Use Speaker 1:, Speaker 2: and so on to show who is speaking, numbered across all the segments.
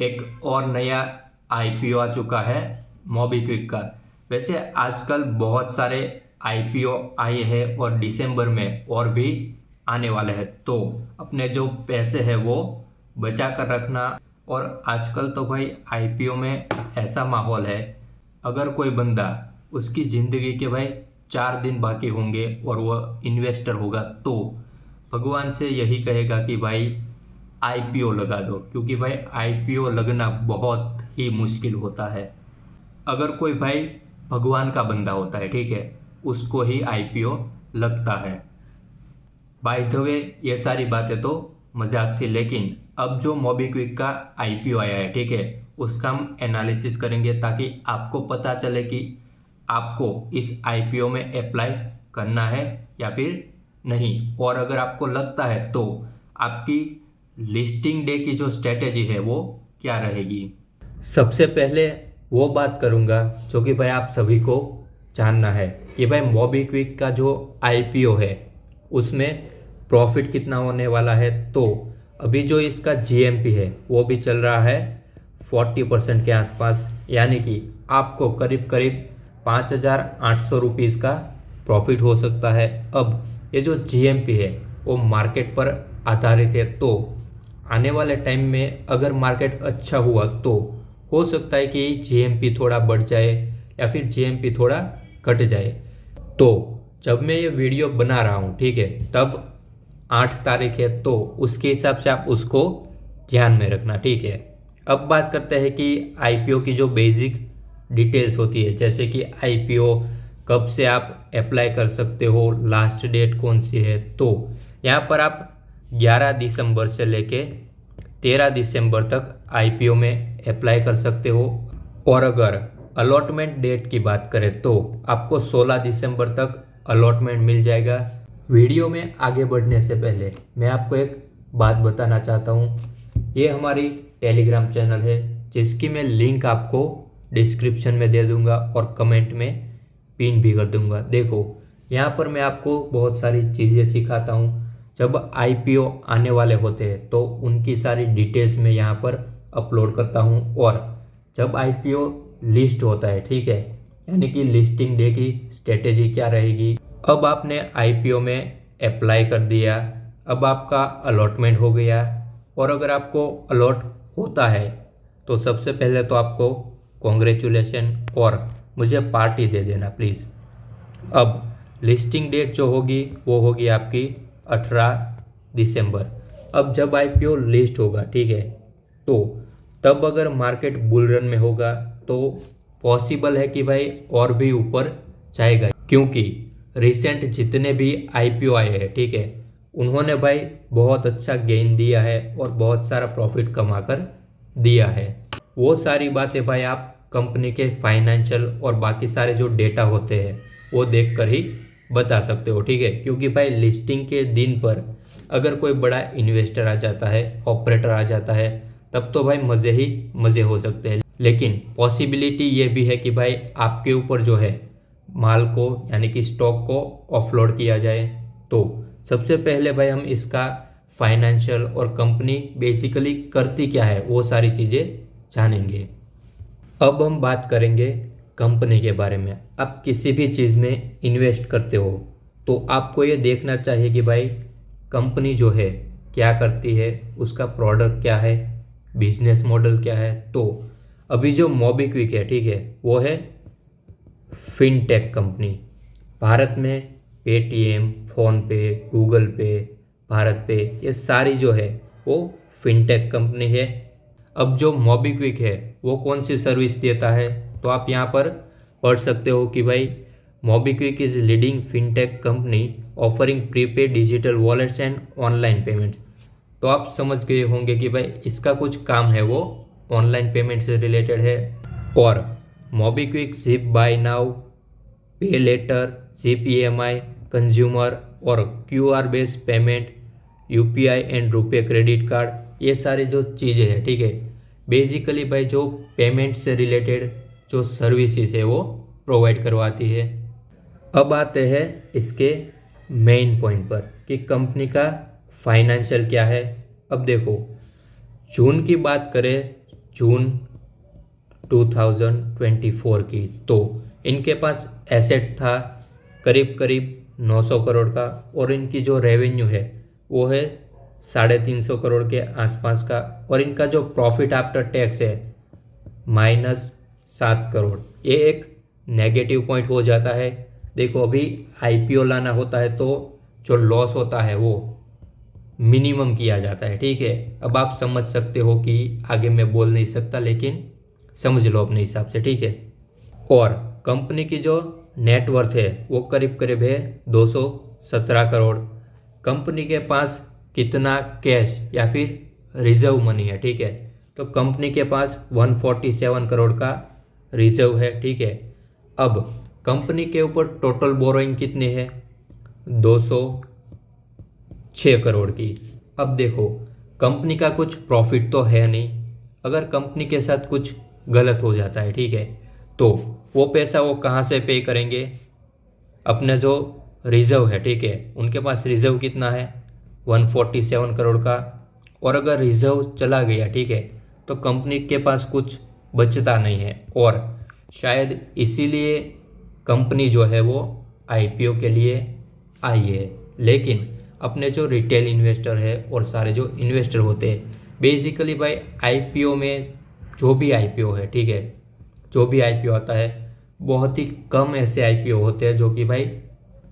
Speaker 1: एक और नया आईपीओ आ चुका है मोबीक्विक का। वैसे आजकल बहुत सारे आईपीओ आए हैं और दिसंबर में और भी आने वाले हैं, तो अपने जो पैसे हैं वो बचा कर रखना। और आजकल तो भाई आईपीओ में ऐसा माहौल है, अगर कोई बंदा उसकी ज़िंदगी के भाई 4 दिन बाकी होंगे और वह इन्वेस्टर होगा तो भगवान से यही कहेगा कि भाई आईपीओ लगा दो, क्योंकि भाई आईपीओ लगना बहुत ही मुश्किल होता है। अगर कोई भाई भगवान का बंदा होता है, ठीक है, उसको ही आईपीओ लगता है। बाय द वे ये सारी बातें तो मजाक थी, लेकिन अब जो मोबीक्विक का आईपीओ आया है, ठीक है, उसका हम एनालिसिस करेंगे ताकि आपको पता चले कि आपको इस आईपीओ में अप्लाई करना है या फिर नहीं। और अगर आपको लगता है तो आपकी लिस्टिंग डे की जो स्ट्रेटेजी है वो क्या रहेगी। सबसे पहले वो बात करूंगा जो कि भाई आप सभी को जानना है कि भाई मोबीक्विक का जो आईपीओ है उसमें प्रॉफिट कितना होने वाला है। तो अभी जो इसका जीएमपी है वो भी चल रहा है 40% के आसपास, यानी कि आपको करीब करीब 5,800 रुपीज़ का प्रॉफिट हो सकता है। अब ये जो जीएमपी है वो मार्केट पर आधारित है, तो आने वाले टाइम में अगर मार्केट अच्छा हुआ तो हो सकता है कि जीएमपी थोड़ा बढ़ जाए या फिर जीएमपी थोड़ा घट जाए। तो जब मैं ये वीडियो बना रहा हूँ, ठीक है, तब 8 तारीख है, तो उसके हिसाब से आप उसको ध्यान में रखना, ठीक है। अब बात करते हैं कि आईपीओ की जो बेसिक डिटेल्स होती है, जैसे कि आईपीओ कब से आप अप्लाई कर सकते हो, लास्ट डेट कौन सी है। तो यहाँ पर आप 11 दिसंबर से लेके 13 दिसंबर तक आईपीओ में अप्लाई कर सकते हो। और अगर अलॉटमेंट डेट की बात करें तो आपको 16 दिसंबर तक अलॉटमेंट मिल जाएगा। वीडियो में आगे बढ़ने से पहले मैं आपको एक बात बताना चाहता हूँ। ये हमारी टेलीग्राम चैनल है जिसकी मैं लिंक आपको डिस्क्रिप्शन में दे दूंगा और कमेंट में पिन भी कर दूंगा। देखो यहाँ पर मैं आपको बहुत सारी चीज़ें सिखाता हूँ। जब आईपीओ आने वाले होते हैं तो उनकी सारी डिटेल्स मैं यहाँ पर अपलोड करता हूँ, और जब आईपीओ लिस्ट होता है, ठीक है, यानी कि लिस्टिंग डे की स्ट्रेटेजी क्या रहेगी। अब आपने आईपीओ में अप्लाई कर दिया, अब आपका अलॉटमेंट हो गया, और अगर आपको अलॉट होता है तो सबसे पहले तो आपको कॉन्ग्रेचुलेशन और मुझे पार्टी दे देना प्लीज़। अब लिस्टिंग डेट जो होगी वो होगी आपकी 18 दिसंबर। अब जब आईपीओ लिस्ट होगा, ठीक है, तो तब अगर मार्केट बुल रन में होगा तो पॉसिबल है कि भाई और भी ऊपर जाएगा, क्योंकि रिसेंट जितने भी आईपीओ आए हैं, ठीक है, उन्होंने भाई बहुत अच्छा गेन दिया है और बहुत सारा प्रॉफिट कमा कर दिया है। वो सारी बातें भाई आप कंपनी के फाइनेंशियल और बाकी सारे जो डेटा होते हैं वो देख कर ही बता सकते हो, ठीक है। क्योंकि भाई लिस्टिंग के दिन पर अगर कोई बड़ा इन्वेस्टर आ जाता है, ऑपरेटर आ जाता है, तब तो भाई मज़े ही मज़े हो सकते हैं। लेकिन पॉसिबिलिटी ये भी है कि भाई आपके ऊपर जो है माल को यानी कि स्टॉक को ऑफलोड किया जाए। तो सबसे पहले भाई हम इसका फाइनेंशियल और कंपनी बेसिकली करती क्या है वो सारी चीज़ें जानेंगे। अब हम बात करेंगे कंपनी के बारे में। आप किसी भी चीज़ में इन्वेस्ट करते हो तो आपको ये देखना चाहिए कि भाई कंपनी जो है क्या करती है, उसका प्रोडक्ट क्या है, बिजनेस मॉडल क्या है। तो अभी जो मोबीक्विक है, ठीक है, वो है फिनटेक कंपनी। भारत में पेटीएम, फ़ोनपे, गूगल पे, भारत पे, ये सारी जो है वो फिनटेक कंपनी है। अब जो मोबीक्विक है वो कौन सी सर्विस देता है, तो आप यहाँ पर पढ़ सकते हो कि भाई MobiKwik is leading fintech company offering prepaid digital wallets and online payments. तो आप समझ गए होंगे कि भाई इसका कुछ काम है वो ऑनलाइन पेमेंट से रिलेटेड है। और मोबीक्विक जिप बाय नाउ, पे लेटर, जिप ईएमआई, कंज्यूमर और QR based payment, UPI and रुपए क्रेडिट कार्ड, ये सारी जो चीज़ें हैं, ठीक है, बेसिकली भाई जो पेमेंट से रिलेटेड जो सर्विसेज है वो प्रोवाइड करवाती है। अब आते हैं इसके मेन पॉइंट पर कि कंपनी का फाइनेंशियल क्या है। अब देखो, जून की बात करें जून 2024 की। तो इनके पास एसेट था करीब करीब 900 करोड़ का, और इनकी जो रेवेन्यू है वो है 350 करोड़ के आसपास का, और इनका जो प्रॉफिट आफ्टर टैक्स है -7 करोड़। ये एक नेगेटिव पॉइंट हो जाता है। देखो अभी आईपीओ लाना होता है तो जो लॉस होता है वो मिनिमम किया जाता है, ठीक है। अब आप समझ सकते हो कि आगे मैं बोल नहीं सकता, लेकिन समझ लो अपने हिसाब से, ठीक है। और कंपनी की जो नेटवर्थ है वो करीब करीब है 217 करोड़। कंपनी के पास कितना कैश या फिर रिजर्व मनी है, ठीक है, तो कंपनी के पास 147 करोड़ का रिजर्व है, ठीक है। अब कंपनी के ऊपर टोटल बोरोइंग कितनी है, 206 करोड़ की। अब देखो कंपनी का कुछ प्रॉफिट तो है नहीं, अगर कंपनी के साथ कुछ गलत हो जाता है, ठीक है, तो वो पैसा वो कहाँ से पे करेंगे, अपने जो रिजर्व है, ठीक है, उनके पास रिजर्व कितना है 147 करोड़ का। और अगर रिजर्व चला गया, ठीक है, तो कंपनी के पास कुछ बचता नहीं है, और शायद इसीलिए कंपनी जो है वो आईपीओ के लिए आई है। लेकिन अपने जो रिटेल इन्वेस्टर है और सारे जो इन्वेस्टर होते हैं, बेसिकली भाई आईपीओ में जो भी आईपीओ है, ठीक है, जो भी आईपीओ आता है, बहुत ही कम ऐसे आईपीओ होते हैं जो कि भाई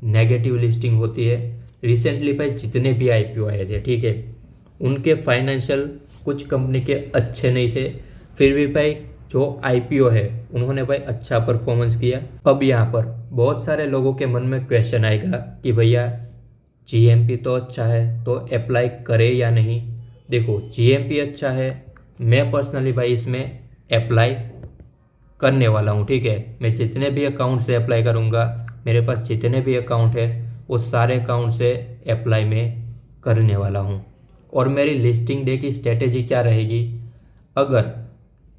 Speaker 1: नेगेटिव लिस्टिंग होती है। रिसेंटली भाई जितने भी आईपीओ आए थे, ठीक है, उनके फाइनेंशियल कुछ कंपनी के अच्छे नहीं थे, फिर भी भाई जो आईपीओ है उन्होंने भाई अच्छा परफॉर्मेंस किया। अब यहाँ पर बहुत सारे लोगों के मन में क्वेश्चन आएगा कि भैया जीएमपी तो अच्छा है तो अप्लाई करे या नहीं। देखो जीएमपी अच्छा है, मैं पर्सनली भाई इसमें अप्लाई करने वाला हूँ, ठीक है। मैं जितने भी अकाउंट से अप्लाई करूँगा, मेरे पास जितने भी अकाउंट है वो सारे अकाउंट से अप्लाई में करने वाला हूँ। और मेरी लिस्टिंग डे की स्ट्रेटेजी क्या रहेगी, अगर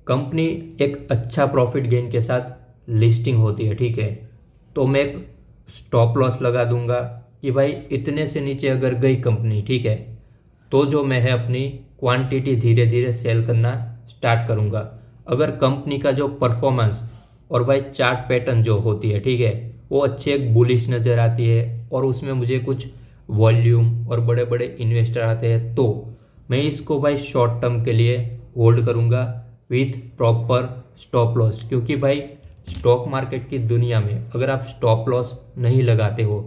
Speaker 1: कंपनी एक अच्छा प्रॉफिट गेन के साथ लिस्टिंग होती है, ठीक है, तो मैं एक स्टॉप लॉस लगा दूंगा कि भाई इतने से नीचे अगर गई कंपनी, ठीक है, तो जो मैं है अपनी क्वांटिटी धीरे धीरे सेल करना स्टार्ट करूंगा। अगर कंपनी का जो परफॉर्मेंस और भाई चार्ट पैटर्न जो होती है, ठीक है, वो अच्छे एक बुलिश नज़र आती है और उसमें मुझे कुछ वॉल्यूम और बड़े बड़े इन्वेस्टर आते हैं, तो मैं इसको भाई शॉर्ट टर्म के लिए होल्ड करूंगा विथ प्रॉपर स्टॉप लॉस। क्योंकि भाई स्टॉक मार्केट की दुनिया में अगर आप स्टॉप लॉस नहीं लगाते हो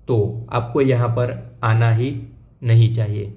Speaker 1: तो आपको यहाँ पर आना ही नहीं चाहिए।